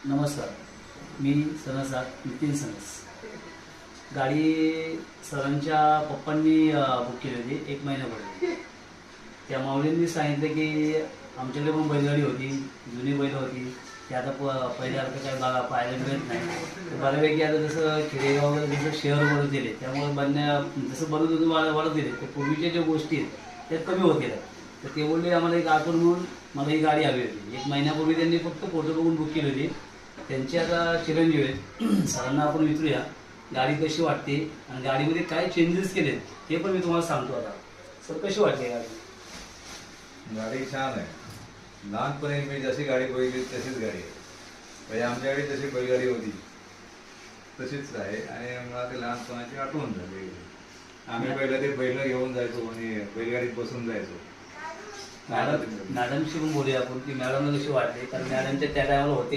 नमस्कार, मी सनसा नितीन सनस. गाडी सरांच्या पप्पांनी बुक केली होती 1 महिन्यापूर्वी. त्या माऊलींनी सांगितलं की आमच्याकडे पण बैलगाडी होती, जुनी बैल होती, ती आता पहिल्यासारखं काय बघा पाहायला मिळत नाही. तर बऱ्यापैकी आता जसं खेडेगाव वगैरे जसं शहर वाढत गेले, त्यामुळे जसं बदल वाढत गेले, तर पूर्वीच्या ज्या गोष्टी आहेत त्या कमी होत गेल्या. तर ते बोलले आम्हाला एक आठवण म्हणून मला ही गाडी हवी होती. 1 महिन्यापूर्वी त्यांनी फक्त फोटो बघून बुक केली होती. त्यांची आता चिरंजीव आहेत, सरांना आपण विचारूया गाडी कशी वाटते आणि गाडीमध्ये काय चेंजेस केलेत ते पण मी तुम्हाला सांगतो. आता सर कशी वाटते गाडी? गाडी छान आहे. लहानपणी मी जशी गाडी बघितली तशीच गाडी आहे. म्हणजे आमच्याकडे जशी बैलगाडी होती तशीच आहे आणि मला ते लहानपणाची आठवण झाली. आम्ही पहिलं ते बैल घेऊन जायचो आणि बैलगाडीत बसून जायचो. मॅडमशी पण बोलूया आपण की मॅडमला कशी वाटते, कारण मॅडमच्या त्या टायमाला होते